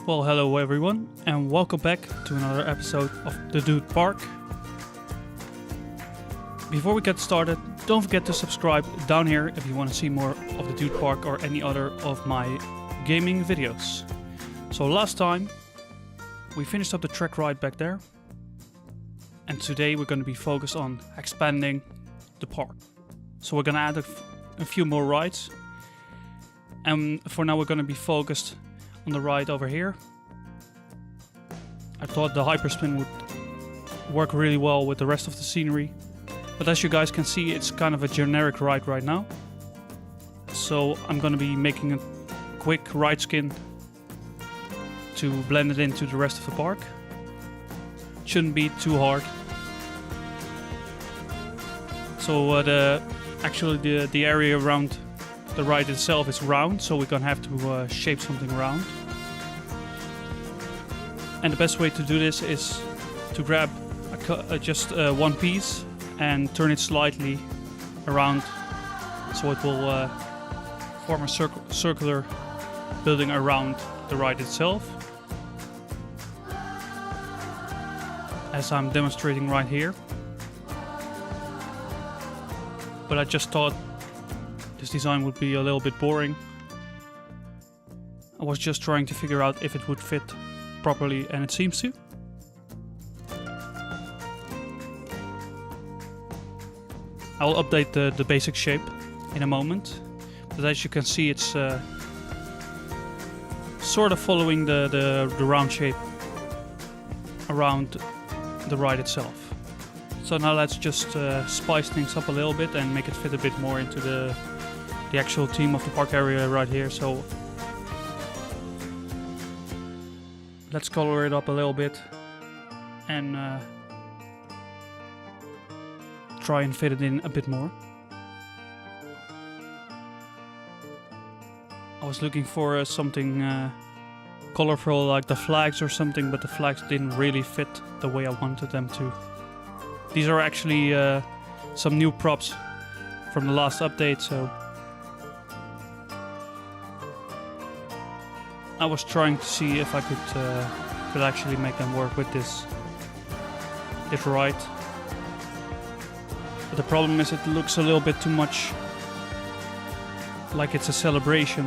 Well, hello everyone, and welcome back to another episode of The Dude Park. Before we get started, don't forget to subscribe down here if you want to see more of The Dude Park or any other of my gaming videos. So last time, we finished up the track ride back there, and today we're going to be focused on expanding the park. So we're going to add a few more rides, and for now we're going to be focused on the ride over here. I thought the Hyperspin would work really well with the rest of the scenery, but as you guys can see, it's kind of a generic ride right now. So I'm gonna be making a quick ride skin to blend it into the rest of the park. Shouldn't be too hard. So the area around the ride itself is round, so we're gonna have to shape something round. And the best way to do this is to grab just one piece and turn it slightly around, so it will form a circular building around the ride itself, as I'm demonstrating right here. But I just thought this design would be a little bit boring. I was just trying to figure out if it would fit properly, and it seems to. I'll update the basic shape in a moment, but as you can see, it's sort of following the round shape around the ride itself. So now let's just spice things up a little bit and make it fit a bit more into the actual theme of the park area right here. So let's color it up a little bit and try and fit it in a bit more. I was looking for something colorful like the flags or something, but the flags didn't really fit the way I wanted them to. These are actually some new props from the last update, so I was trying to see if I could actually make them work with this ride. But the problem is it looks a little bit too much like it's a celebration,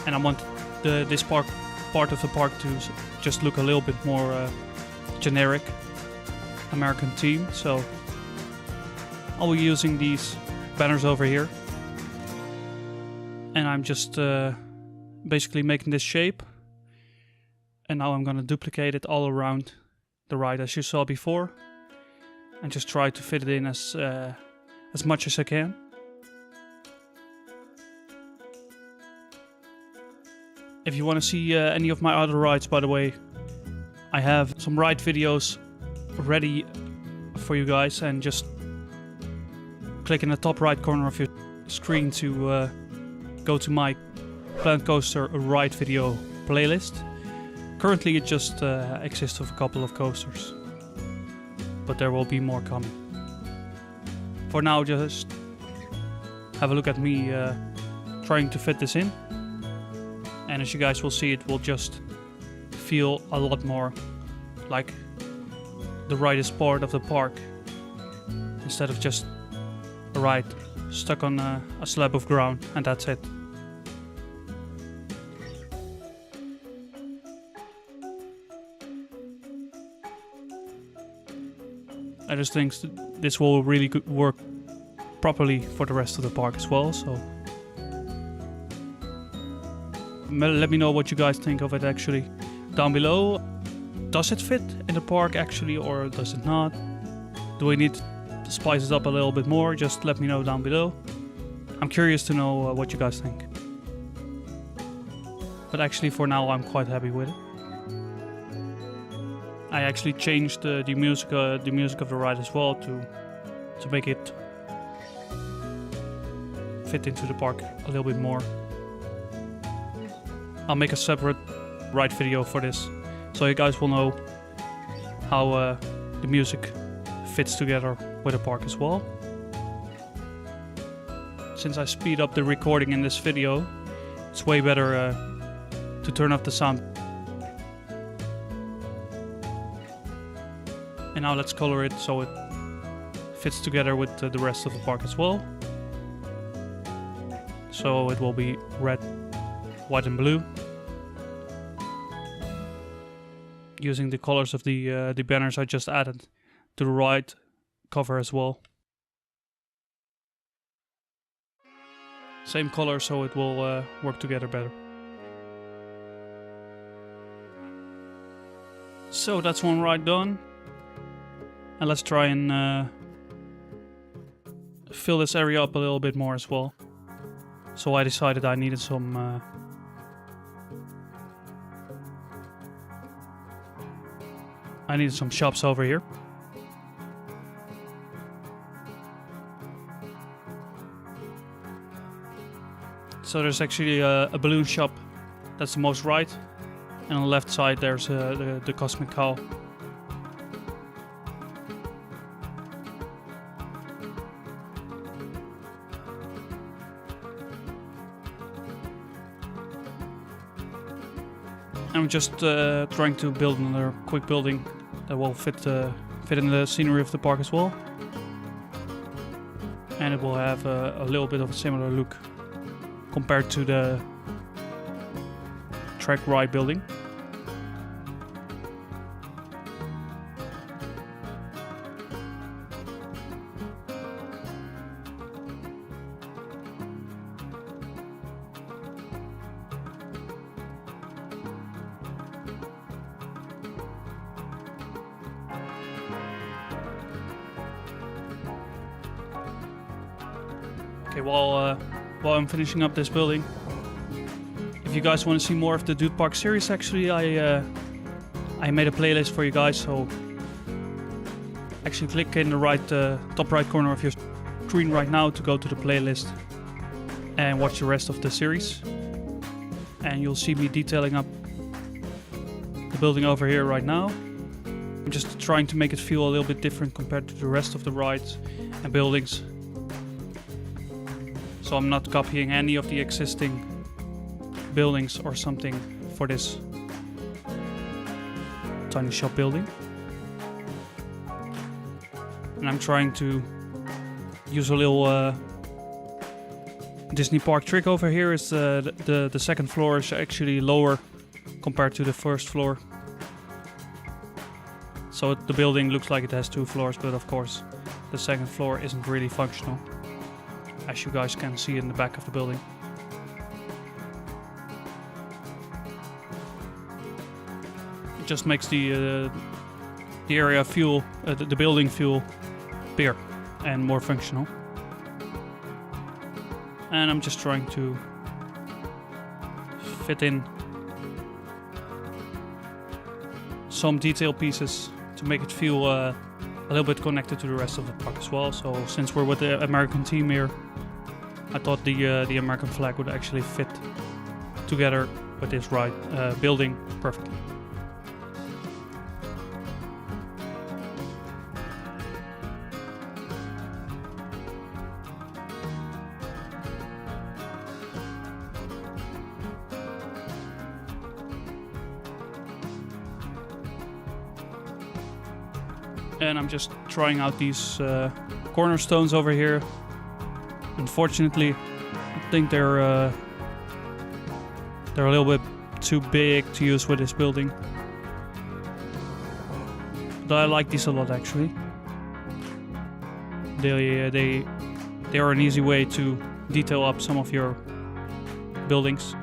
and I want this part of the park to just look a little bit more generic American theme. So I'll be using these banners over here, and I'm just basically making this shape, and now I'm gonna duplicate it all around the ride as you saw before, and just try to fit it in as much as I can. If you want to see any of my other rides, by the way, I have some ride videos ready for you guys, and just click in the top right corner of your screen to go to my Planet Coaster ride video playlist. Currently it just exists of a couple of coasters, but there will be more coming. For now, just have a look at me trying to fit this in, and as you guys will see, it will just feel a lot more like the ride is part of the park, instead of just a ride stuck on a slab of ground and that's it. I just think this will really work properly for the rest of the park as well, so let me know what you guys think of it actually down below. Does it fit in the park actually, or does it not? Do we need to spice it up a little bit more? Just let me know down below. I'm curious to know what you guys think. But actually for now I'm quite happy with it. I actually changed the music of the ride as well to make it fit into the park a little bit more. I'll make a separate ride video for this, so you guys will know how the music fits together with the park as well. Since I speed up the recording in this video, it's way better to turn off the sound now let's color it so it fits together with the rest of the park as well. So it will be red, white and blue. Using the colors of the banners I just added to the right cover as well. Same color, so it will work together better. So that's one ride done. And let's try and fill this area up a little bit more as well. So I decided I needed some shops over here. So there's actually a balloon shop, that's the most right, and on the left side there's the Cosmic Cow. I'm just trying to build another quick building that will fit in the scenery of the park as well, and it will have a little bit of a similar look compared to the track ride building. Okay, while I'm finishing up this building, if you guys want to see more of the Dude Park series, actually I made a playlist for you guys, so actually click in the top right corner of your screen right now to go to the playlist and watch the rest of the series, and you'll see me detailing up the building over here right now. I'm just trying to make it feel a little bit different compared to the rest of the rides and buildings. So I'm not copying any of the existing buildings or something for this tiny shop building. And I'm trying to use a little Disney Park trick over here. Is the second floor is actually lower compared to the first floor. So the building looks like it has 2 floors, but of course the second floor isn't really functional, as you guys can see in the back of the building. It just makes the area feel, the building feel bigger and more functional. And I'm just trying to fit in some detail pieces to make it feel a little bit connected to the rest of the park as well. So since we're with the American team here, I thought the American flag would actually fit together with this building perfectly. And I'm just trying out these cornerstones over here. Unfortunately, I think they're a little bit too big to use with this building. But I like these a lot, actually. They are an easy way to detail up some of your buildings.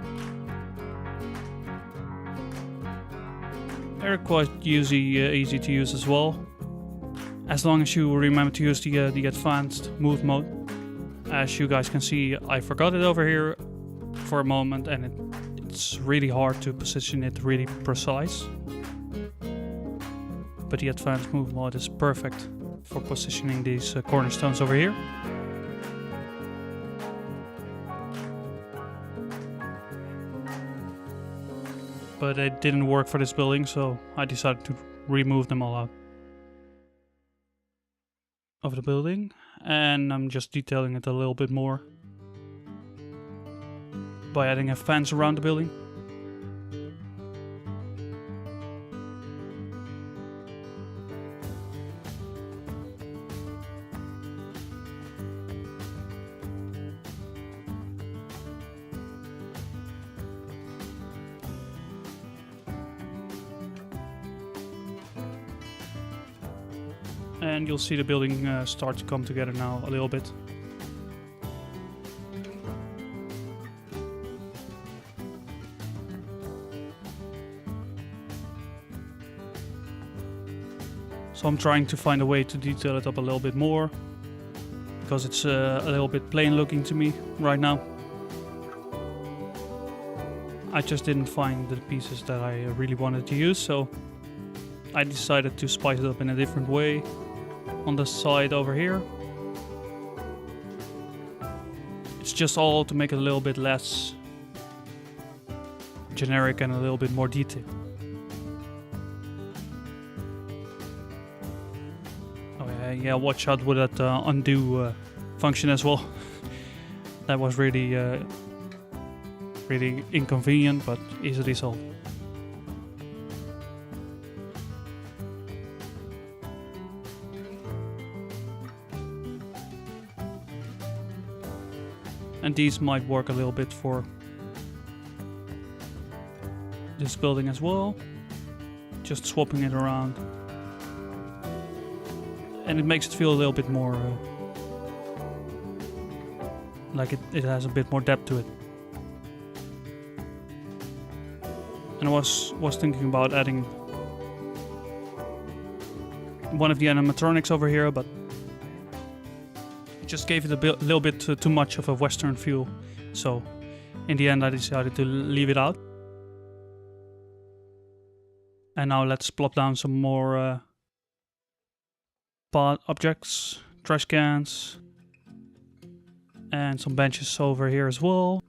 They're quite easy to use as well, as long as you remember to use the advanced move mode. As you guys can see, I forgot it over here for a moment, and it's really hard to position it really precise. But the advanced move mode is perfect for positioning these cornerstones over here. But it didn't work for this building, so I decided to remove them all out of the building, and I'm just detailing it a little bit more by adding a fence around the building. And you'll see the building start to come together now a little bit. So I'm trying to find a way to detail it up a little bit more, because it's a little bit plain looking to me right now. I just didn't find the pieces that I really wanted to use, so I decided to spice it up in a different way on the side over here. It's just all to make it a little bit less generic and a little bit more detailed. Yeah, watch out with that undo function as well. That was really really inconvenient, but easily solved. And these might work a little bit for this building as well. Just swapping it around. And it makes it feel a little bit more like it has a bit more depth to it. And I was thinking about adding one of the animatronics over here, but it just gave it a little bit too much of a Western feel. So in the end I decided to leave it out. And now let's plop down some more pod objects, trash cans, and some benches over here as well.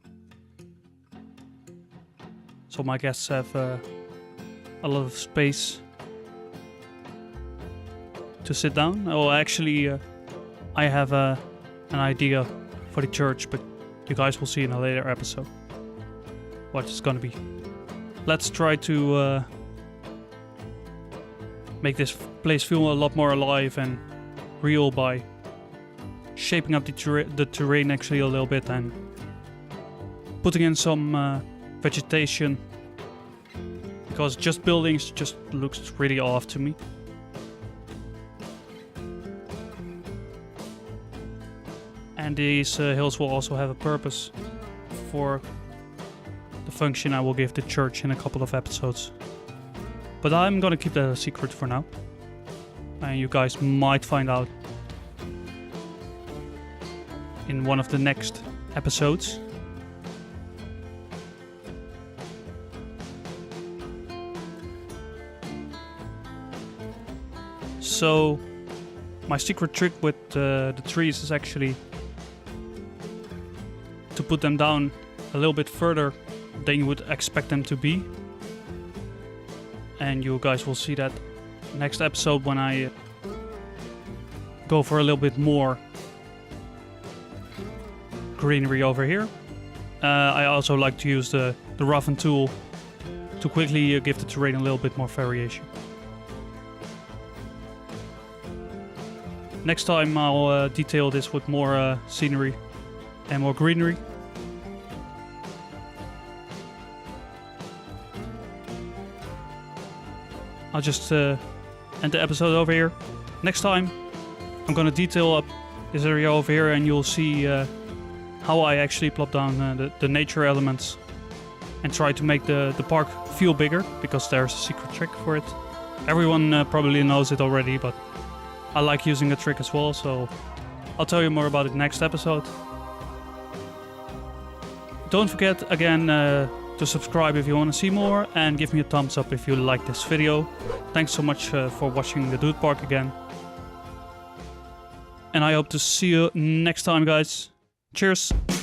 So my guests have a lot of space to sit down. Oh, actually, I have an idea for the church, but you guys will see in a later episode what it's gonna be. Let's try to make this place feel a lot more alive and real by shaping up the terrain actually a little bit and putting in some vegetation, because just buildings just looks really off to me. And these hills will also have a purpose for the function I will give the church in a couple of episodes. But I'm gonna keep that a secret for now. And you guys might find out in one of the next episodes. So my secret trick with the trees is actually to put them down a little bit further than you would expect them to be. And you guys will see that next episode when I go for a little bit more greenery over here. I also like to use the roughen tool to quickly give the terrain a little bit more variation. Next time I'll detail this with more scenery and more greenery. I'll just end the episode over here. Next time I'm gonna detail up this area over here and you'll see how I actually plop down the nature elements and try to make the park feel bigger, because there's a secret trick for it. Everyone probably knows it already, but I like using a trick as well, so I'll tell you more about it next episode. Don't forget again to subscribe if you want to see more, and give me a thumbs up if you like this video. Thanks so much for watching the Dude Park again. And I hope to see you next time, guys. Cheers!